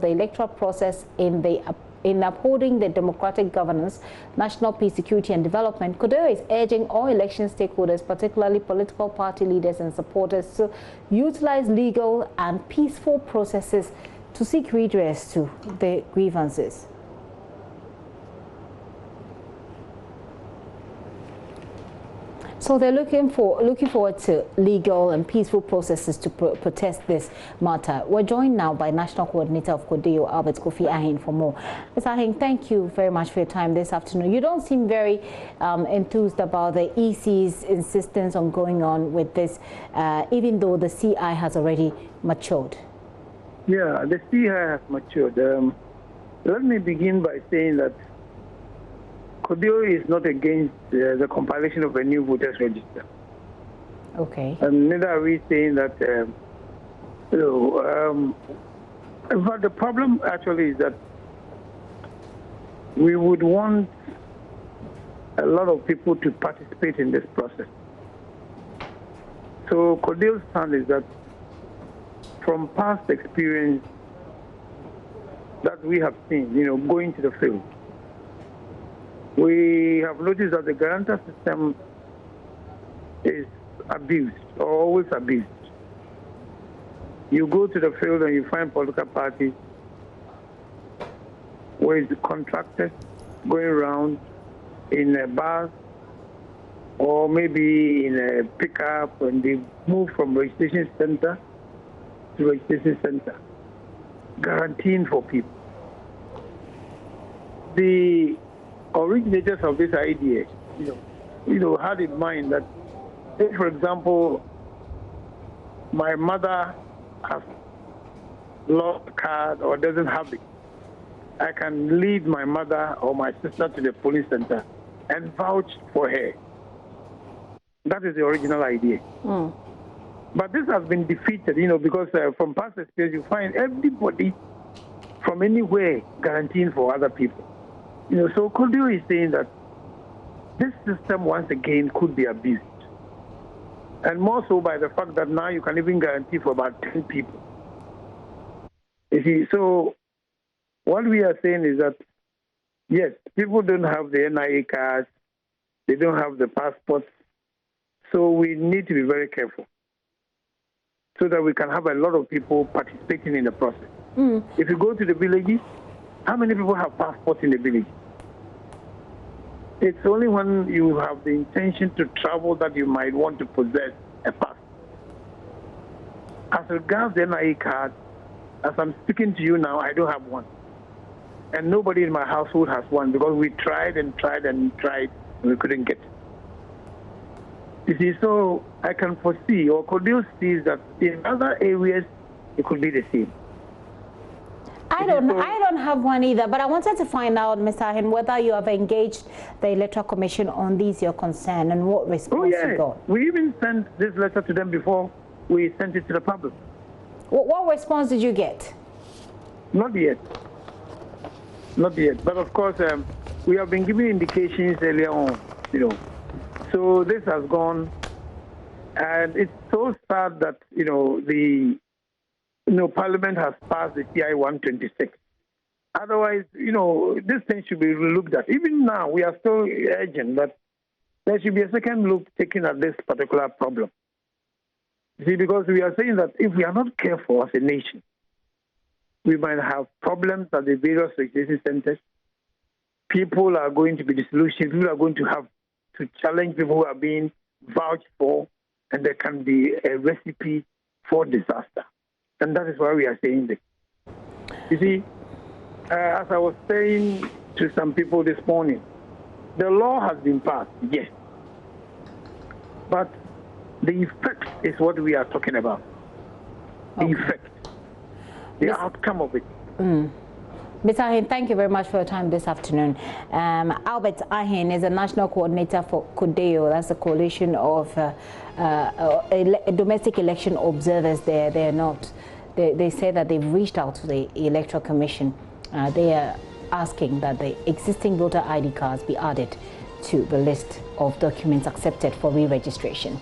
the electoral process in upholding the democratic governance, national peace, security and development, CODEO is urging all election stakeholders, particularly political party leaders and supporters, to utilize legal and peaceful processes to seek redress to the grievances. So they're looking forward to legal and peaceful processes to protest this matter. We're joined now by National Coordinator of CODEO, Albert Kofi Ahin, for more. Mr. Ahin, thank you very much for your time this afternoon. You don't seem very enthused about the EC's insistence on going on with this, even though the CI has already matured. Yeah, the CI has matured. Let me begin by saying that CODEO is not against the compilation of a new voters register. Okay. And neither are we saying that, but the problem actually is that we would want a lot of people to participate in this process. So CODEO's stand is that from past experience that we have seen, going to the field, we have noticed that the guarantor system is abused, or always abused. You go to the field and you find political parties with contractors going around in a bus or maybe in a pickup, and they move from registration center to registration center, guaranteeing for people. The originators of this idea, had in mind that if, for example, my mother has lost a card or doesn't have it, I can lead my mother or my sister to the police center and vouch for her. That is the original idea. Mm. But this has been defeated, because from past experience, you find everybody from anywhere guaranteeing for other people. So CODEO is saying that this system, once again, could be abused. And more so by the fact that now you can even guarantee for about 10 people. You see, so what we are saying is that, yes, people don't have the NIA cards, they don't have the passports, so we need to be very careful so that we can have a lot of people participating in the process. Mm. If you go to the villages, how many people have passports in the village? It's only when you have the intention to travel that you might want to possess a pass. As regards the NIA card, as I'm speaking to you now, I don't have one. And nobody in my household has one because we tried and tried and tried and we couldn't get it. You see, so I can foresee, or CODEO sees that in other areas, it could be the same. I don't have one either, but I wanted to find out, Mr. Ahin, whether you have engaged the Electoral Commission on these your concern and what response you got. We even sent this letter to them before we sent it to the public. What response did you get? Not yet. Not yet. But of course, we have been giving indications earlier on, So this has gone, and it's so sad that, Parliament has passed the CI 126. Otherwise, this thing should be looked at. Even now, we are still urging that there should be a second look taken at this particular problem. See, because we are saying that if we are not careful as a nation, we might have problems at the various registration centers. People are going to be disillusioned. People are going to have to challenge people who are being vouched for, and there can be a recipe for disaster. And that is why we are saying this. You see, as I was saying to some people this morning, the law has been passed, yes. But the effect is what we are talking about. The effect, the outcome of it. Mm. Mr. Ahin, thank you very much for your time this afternoon. Albert Ahin is a national coordinator for CODEO. That's a coalition of domestic election observers. They say that they've reached out to the Electoral Commission. They are asking that the existing voter ID cards be added to the list of documents accepted for re-registration.